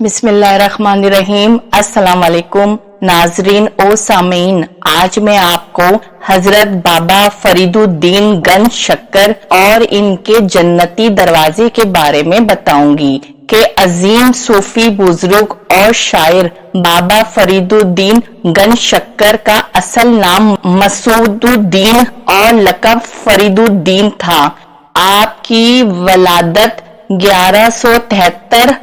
بسم اللہ الرحمن الرحیم۔ السلام علیکم ناظرین و سامعین، آج میں آپ کو حضرت بابا فرید الدین گنج شکر اور ان کے جنتی دروازے کے بارے میں بتاؤں گی کہ عظیم صوفی بزرگ اور شاعر بابا فرید الدین گنج شکر کا اصل نام مسعود الدین اور لقب فرید الدین تھا۔ آپ کی ولادت 1173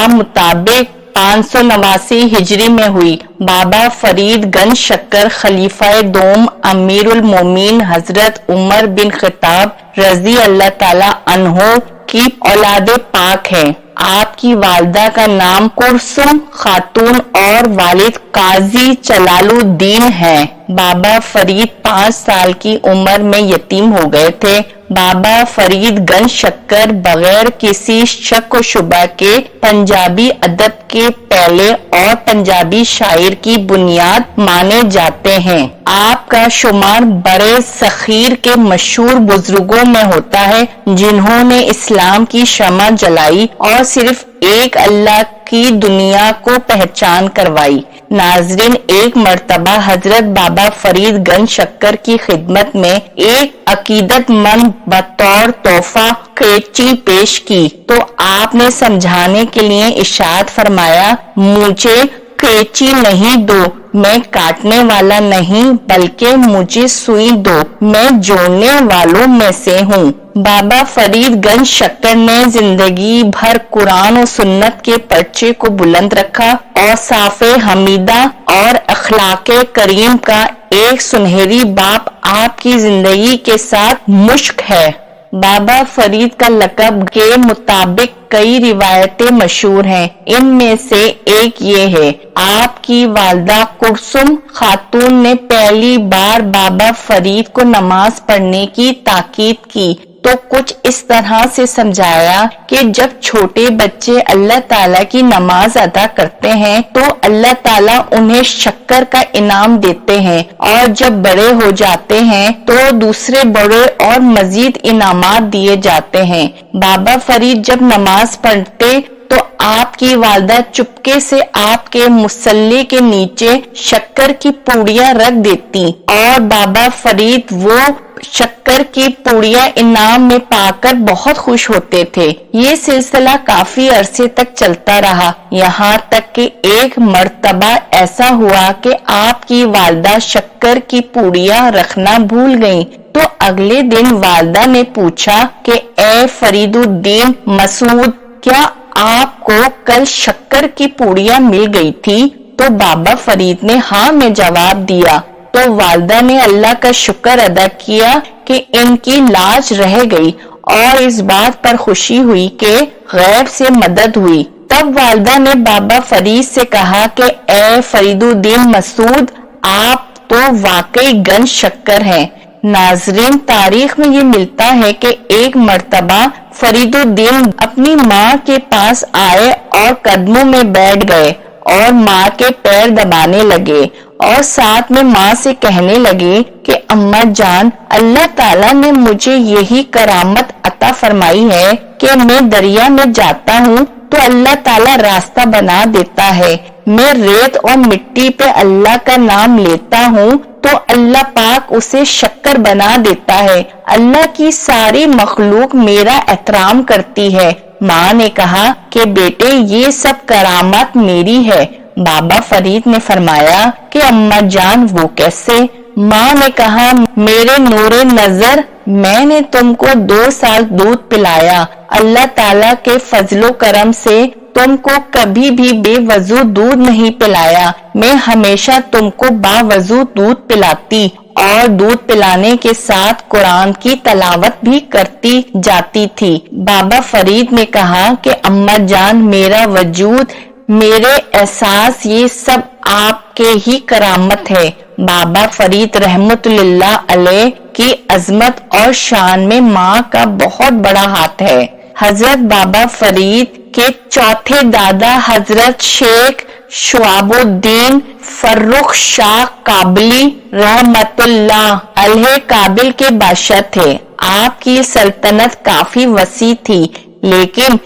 مطابق 589 ہجری میں ہوئی۔ بابا فرید گنج شکر خلیفہ دوم امیر المومنین حضرت عمر بن خطاب رضی اللہ تعالی عنہ کی اولاد پاک ہے۔ آپ کی والدہ کا نام کلثوم خاتون اور والد قاضی جلال الدین ہے۔ بابا فرید 5 سال کی عمر میں یتیم ہو گئے تھے۔ بابا فرید گنج شکر بغیر کسی شک و شبہ کے پنجابی ادب کے پہلے اور پنجابی شاعر کی بنیاد مانے جاتے ہیں۔ آپ کا شمار بڑے صغیر کے مشہور بزرگوں میں ہوتا ہے جنہوں نے اسلام کی شمع جلائی اور صرف ایک اللہ کی دنیا کو پہچان کروائی۔ ناظرین، ایک مرتبہ حضرت بابا فرید گنج شکر کی خدمت میں ایک عقیدت مند بطور تحفہ قینچی پیش کی تو آپ نے سمجھانے کے لیے ارشاد فرمایا، مجھے قینچی نہیں دو، میں کاٹنے والا نہیں بلکہ مجھے سوئی دو، میں جوڑنے والوں میں سے ہوں۔ بابا فرید گنج شکر نے زندگی بھر قرآن و سنت کے پرچے کو بلند رکھا اور صاف حمیدہ اور اخلاق کریم کا ایک سنہری باب آپ کی زندگی کے ساتھ مشک ہے۔ بابا فرید کا لقب کے مطابق کئی روایتیں مشہور ہیں، ان میں سے ایک یہ ہے، آپ کی والدہ کلثوم خاتون نے پہلی بار بابا فرید کو نماز پڑھنے کی تاکید کی تو کچھ اس طرح سے سمجھایا کہ جب چھوٹے بچے اللہ تعالیٰ کی نماز ادا کرتے ہیں تو اللہ تعالیٰ انہیں شکر کا انعام دیتے ہیں، اور جب بڑے ہو جاتے ہیں تو دوسرے بڑے اور مزید انعامات دیے جاتے ہیں۔ بابا فرید جب نماز پڑھتے تو آپ کی والدہ چپکے سے آپ کے مصلی کے نیچے شکر کی پوڑیاں رکھ دیتی اور بابا فرید وہ شکر کی پوڑیاں انعام میں پا کر بہت خوش ہوتے تھے۔ یہ سلسلہ کافی عرصے تک چلتا رہا، یہاں تک کہ ایک مرتبہ ایسا ہوا کہ آپ کی والدہ شکر کی پوڑیاں رکھنا بھول گئیں تو اگلے دن والدہ نے پوچھا کہ اے فرید الدین مسعود، کیا آپ کو کل شکر کی پوڑیاں مل گئی تھی؟ تو بابا فرید نے ہاں میں جواب دیا تو والدہ نے اللہ کا شکر ادا کیا کہ ان کی لاج رہ گئی اور اس بات پر خوشی ہوئی کہ غیب سے مدد ہوئی۔ تب والدہ نے بابا فرید سے کہا کہ اے فرید الدین مسعود، آپ تو واقعی گنج شکر ہیں۔ ناظرین، تاریخ میں یہ ملتا ہے کہ ایک مرتبہ فرید الدین اپنی ماں کے پاس آئے اور قدموں میں بیٹھ گئے اور ماں کے پیر دبانے لگے اور ساتھ میں ماں سے کہنے لگے کہ اماں جان، اللہ تعالیٰ نے مجھے یہی کرامت عطا فرمائی ہے کہ میں دریا میں جاتا ہوں تو اللہ تعالیٰ راستہ بنا دیتا ہے، میں ریت اور مٹی پہ اللہ کا نام لیتا ہوں تو اللہ پاک اسے شکر بنا دیتا ہے، اللہ کی ساری مخلوق میرا احترام کرتی ہے۔ ماں نے کہا کہ بیٹے، یہ سب کرامت میری ہے۔ بابا فرید نے فرمایا کہ اماں جان وہ کیسے؟ ماں نے کہا، میرے نور نظر، میں نے تم کو 2 سال دودھ پلایا، اللہ تعالیٰ کے فضل و کرم سے تم کو کبھی بھی بے وضو دودھ نہیں پلایا، میں ہمیشہ تم کو باوضو دودھ پلاتی اور دودھ پلانے کے ساتھ قرآن کی تلاوت بھی کرتی جاتی تھی۔ بابا فرید نے کہا کہ اماں جان، میرا وجود، میرے احساس، یہ سب آپ کے ہی کرامت ہے۔ بابا فرید رحمت اللہ علیہ کی عظمت اور شان میں ماں کا بہت بڑا ہاتھ ہے۔ حضرت بابا فرید کے چوتھے دادا حضرت شیخ شہاب الدین فرخ شاہ کابلی رحمت اللہ علیہ کابل کے بادشاہ تھے۔ آپ کی سلطنت کافی وسیع تھی لیکن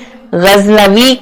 غزنوی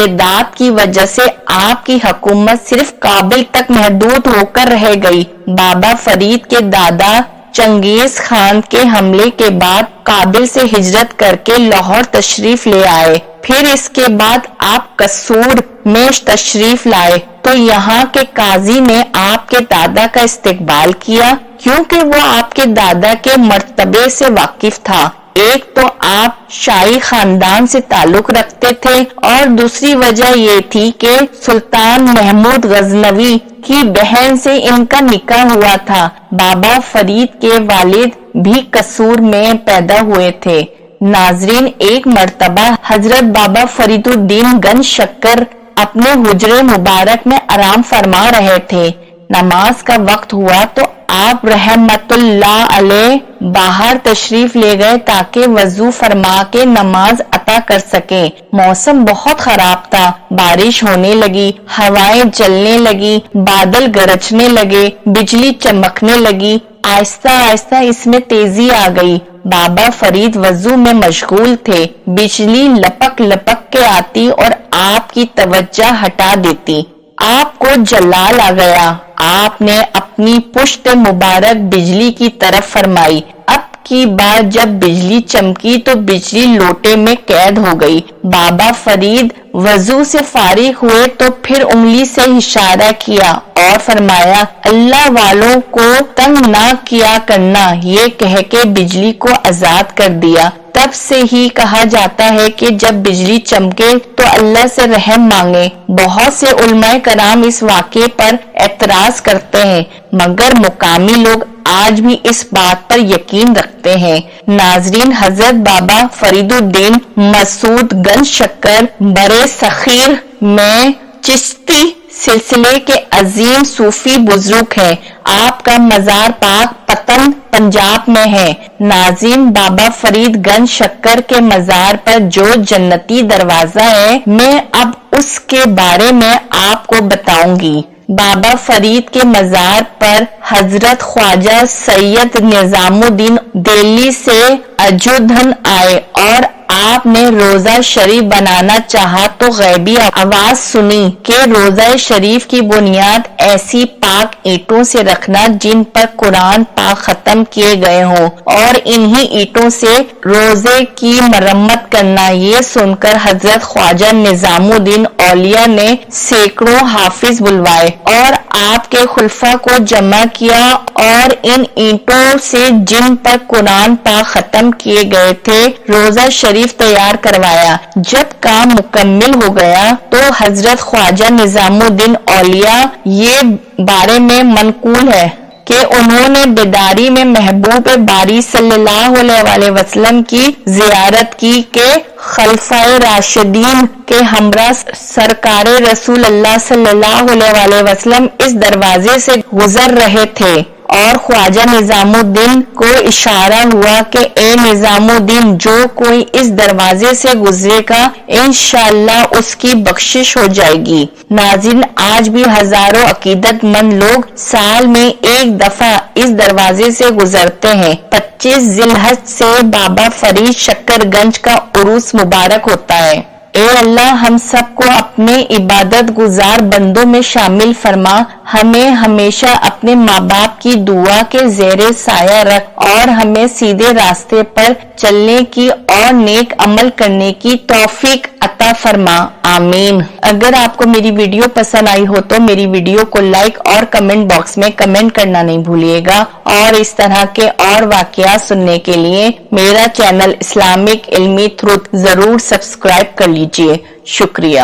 استعداد کی وجہ سے آپ کی حکومت صرف کابل تک محدود ہو کر رہ گئی۔ بابا فرید کے دادا چنگیز خان کے حملے کے بعد کابل سے ہجرت کر کے لاہور تشریف لے آئے۔ پھر اس کے بعد آپ قصور میں تشریف لائے تو یہاں کے قاضی نے آپ کے دادا کا استقبال کیا، کیونکہ وہ آپ کے دادا کے مرتبے سے واقف تھا۔ ایک تو آپ شاہی خاندان سے تعلق رکھتے تھے اور دوسری وجہ یہ تھی کہ سلطان محمود غزنوی کی بہن سے ان کا نکاح ہوا تھا۔ بابا فرید کے والد بھی قصور میں پیدا ہوئے تھے۔ ناظرین، ایک مرتبہ حضرت بابا فرید الدین گنج شکر اپنے حجرے مبارک میں آرام فرما رہے تھے۔ نماز کا وقت ہوا تو آپ رحمت اللہ علیہ باہر تشریف لے گئے تاکہ وضو فرما کے نماز ادا کر سکیں۔ موسم بہت خراب تھا، بارش ہونے لگی، ہوائیں چلنے لگی، بادل گرجنے لگے، بجلی چمکنے لگی۔ آہستہ آہستہ اس میں تیزی آ گئی۔ بابا فرید وضو میں مشغول تھے، بجلی لپک لپک کے آتی اور آپ کی توجہ ہٹا دیتی۔ آپ کو جلال آ گیا۔ آپ نے اپنی پشت مبارک بجلی کی طرف فرمائی۔ اب کی بار جب بجلی چمکی تو بجلی لوٹے میں قید ہو گئی۔ بابا فرید وضو سے فارغ ہوئے تو پھر انگلی سے اشارہ کیا اور فرمایا، اللہ والوں کو تنگ نہ کیا کرنا، یہ کہہ کے بجلی کو آزاد کر دیا۔ تب سے ہی کہا جاتا ہے کہ جب بجلی چمکے تو اللہ سے رحم مانگے۔ بہت سے علماء کرام اس واقعے پر اعتراض کرتے ہیں، مگر مقامی لوگ آج بھی اس بات پر یقین رکھتے ہیں۔ ناظرین، حضرت بابا فرید الدین مسعود گنج شکر برے صغیر میں چشتی سلسلے کے عظیم صوفی بزرگ ہیں۔ آپ کا مزار پاک پتن پنجاب میں ہے۔ ناظرین، بابا فرید گنج شکر کے مزار پر جو جنتی دروازہ ہے، میں اب اس کے بارے میں آپ کو بتاؤں گی۔ بابا فرید کے مزار پر حضرت خواجہ سید نظام الدین دہلی سے اجودھن آئے اور آپ نے روزہ شریف بنانا چاہا تو غیبی آواز سنی کہ روزہ شریف کی بنیاد ایسی پاک اینٹوں سے رکھنا جن پر قرآن پاک ختم کیے گئے ہوں اور انہی اینٹوں سے روزے کی مرمت کرنا۔ یہ سن کر حضرت خواجہ نظام الدین اولیاء نے سینکڑوں حافظ بلوائے اور آپ کے خلفاء کو جمع کیا اور ان اینٹوں سے جن پر قرآن پاک ختم کیے گئے تھے روزہ شریف تیار کروایا۔ جب کام مکمل ہو گیا تو حضرت خواجہ نظام الدین اولیاء یہ بارے میں منقول ہے کہ انہوں نے بیداری میں محبوب باری صلی اللہ علیہ وسلم کی زیارت کی کہ خلفائے راشدین کے ہمراہ سرکار رسول اللہ صلی اللہ علیہ وسلم اس دروازے سے گزر رہے تھے اور خواجہ نظام الدین کو اشارہ ہوا کہ اے نظام الدین، جو کوئی اس دروازے سے گزرے گا انشاءاللہ اس کی بخشش ہو جائے گی۔ ناظرین، آج بھی ہزاروں عقیدت مند لوگ سال میں ایک دفعہ اس دروازے سے گزرتے ہیں۔ 25 ذی الحجہ سے بابا فرید شکر گنج کا عرس مبارک ہوتا ہے۔ اے اللہ، ہم سب کو اپنے عبادت گزار بندوں میں شامل فرما، ہمیں ہمیشہ اپنے ماں باپ کی دعا کے زیر سایہ رکھ اور ہمیں سیدھے راستے پر چلنے کی اور نیک عمل کرنے کی توفیق عطا فرما، آمین۔ اگر آپ کو میری ویڈیو پسند آئی ہو تو میری ویڈیو کو لائک اور کمنٹ باکس میں کمنٹ کرنا نہیں بھولیے گا، اور اس طرح کے اور واقعات سننے کے لیے میرا چینل اسلامک علمی تھروت ضرور سبسکرائب کر لیجئے۔ شکریہ۔